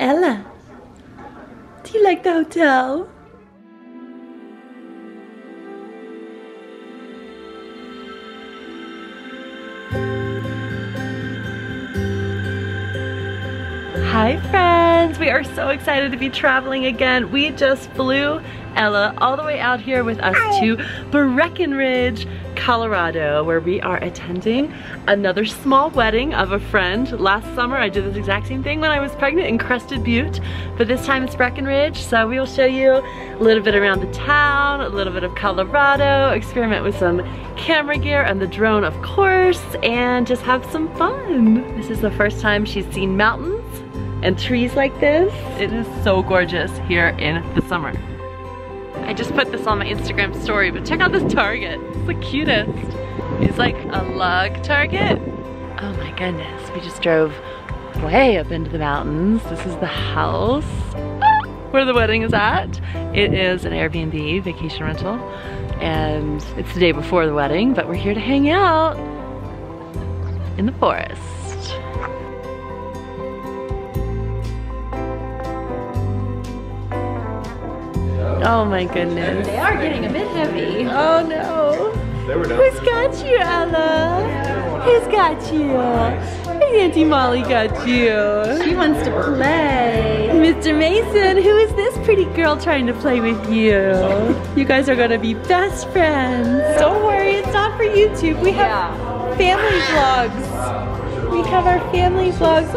Ella, do you like the hotel? Hi friends, we are so excited to be traveling again. We just flew Ella all the way out here with us to Breckenridge, Colorado, where we are attending another small wedding of a friend. Last summer I did this exact same thing when I was pregnant in Crested Butte, but this time it's Breckenridge, so we will show you a little bit around the town, a little bit of Colorado, experiment with some camera gear and the drone of course, and just have some fun. This is the first time she's seen mountains and trees like this. It is so gorgeous here in the summer. I just put this on my Instagram story, but check out this Target. It's the cutest. It's like a lug Target. Oh my goodness, we just drove way up into the mountains. This is the house where the wedding is at. It is an Airbnb vacation rental, and it's the day before the wedding, but we're here to hang out in the forest. Oh my goodness. They are getting a bit heavy. Oh no. Who's got you, Ella? Who's got you? Auntie Molly got you. She wants to play. Mr. Mason, who is this pretty girl trying to play with you? You guys are gonna be best friends. Don't worry, it's not for YouTube. We have family vlogs. We have our family vlogs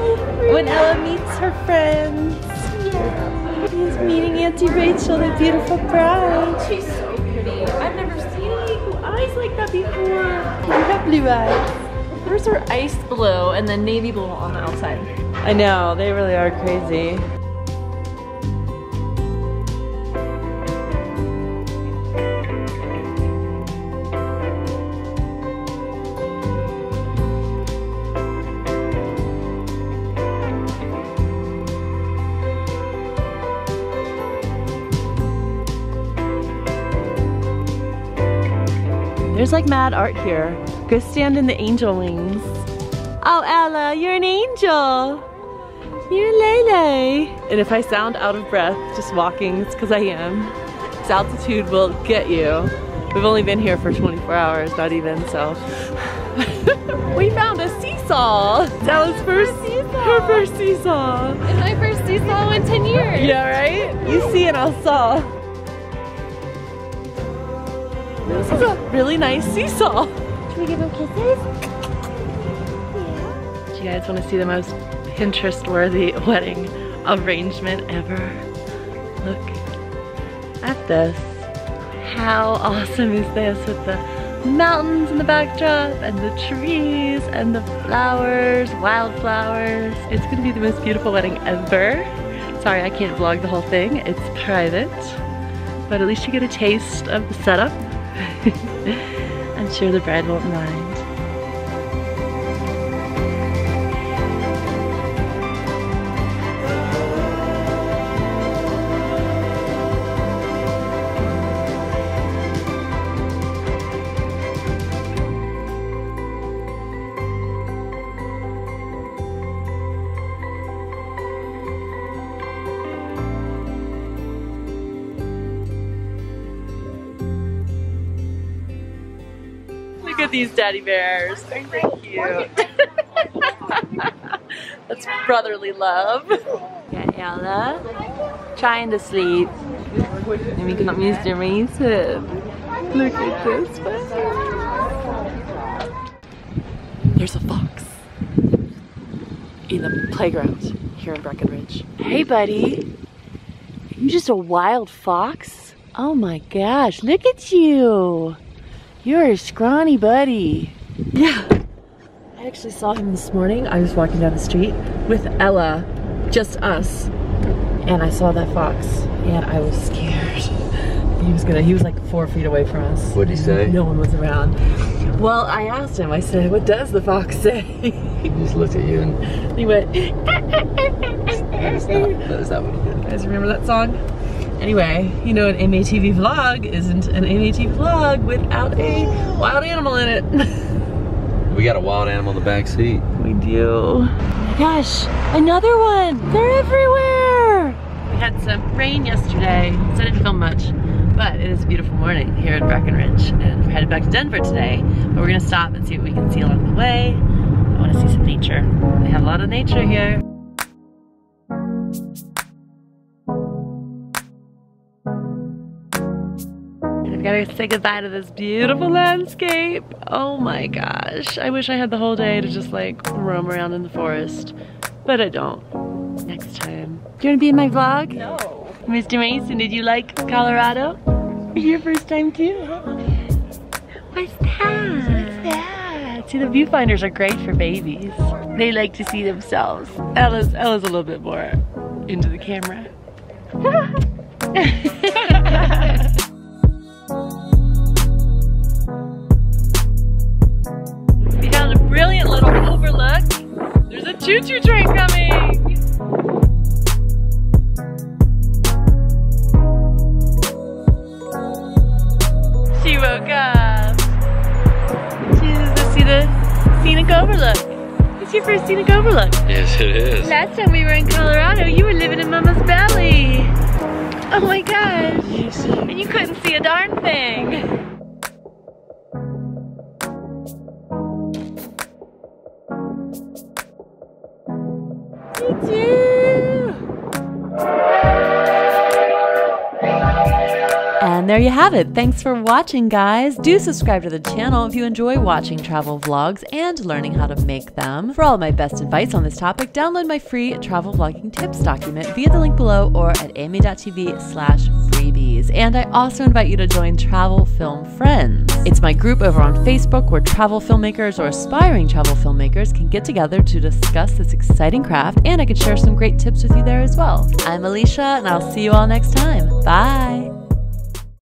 when Ella meets her friends. He's meeting Auntie Rachel, the beautiful bride. She's so pretty. I've never seen any blue eyes like that before. You have blue eyes. Hers are ice blue and then navy blue on the outside. I know, they really are crazy. There's like mad art here. Go stand in the angel wings. Oh, Ella, you're an angel. You're Lele. And if I sound out of breath just walking, it's because I am. This altitude will get you. We've only been here for 24 hours, not even, so. We found a seesaw. Ella's her first seesaw. It's my first seesaw in 10 years. Yeah, right? You see and I'll saw. This is a really nice seesaw. Should we give him kisses? Do you guys want to see the most Pinterest-worthy wedding arrangement ever? Look at this. How awesome is this with the mountains in the backdrop and the trees and the flowers, wildflowers. It's going to be the most beautiful wedding ever. Sorry, I can't vlog the whole thing. It's private. But at least you get a taste of the setup. I'm sure the bride won't mind. Look at these daddy bears. Aren't they cute? That's brotherly love. Yeah, Ella. Trying to sleep. And we got Mr. Mason. Look at this one. There's a fox in the playground here in Breckenridge. Hey, buddy. Are you just a wild fox? Oh my gosh, look at you. You're a scrawny buddy. Yeah. I actually saw him this morning. I was walking down the street with Ella, just us. And I saw that fox and I was scared. He was like 4 feet away from us. What'd he say? No one was around. Well, I asked him, I said, what does the fox say? He just looked at you and he went, that's not what he did. You guys remember that song? Anyway, you know an MATV vlog isn't an MATV vlog without a wild animal in it. We got a wild animal in the back seat. We do. Oh my gosh, another one! They're everywhere! some rain yesterday, so I didn't film much. But it is a beautiful morning here in Breckenridge, and we're headed back to Denver today. But we're gonna stop and see what we can see along the way. I wanna see some nature. They have a lot of nature here. I've gotta say goodbye to this beautiful landscape. Oh my gosh. I wish I had the whole day to just like roam around in the forest, but I don't. Next time. Do you wanna be in my vlog? No. Mr. Mason, did you like Colorado? Your first time too? What's that? What's that? See, the viewfinders are great for babies. They like to see themselves. Ella's a little bit more into the camera. We found a brilliant little overlook. There's a choo-choo train coming. She woke up. Let's see the scenic overlook. It's your first scenic overlook. Yes, it is. Last time we were in Colorado, you were living in Mama's belly. Oh my gosh. Yes. And you couldn't see a darn thing. Me too. And there you have it. Thanks for watching, guys. Do subscribe to the channel if you enjoy watching travel vlogs and learning how to make them. For all of my best advice on this topic, download my free travel vlogging tips document via the link below or at amy.tv/freebies. And I also invite you to join Travel Film Friends. It's my group over on Facebook where travel filmmakers or aspiring travel filmmakers can get together to discuss this exciting craft, and I can share some great tips with you there as well. I'm Alicia, and I'll see you all next time. Bye.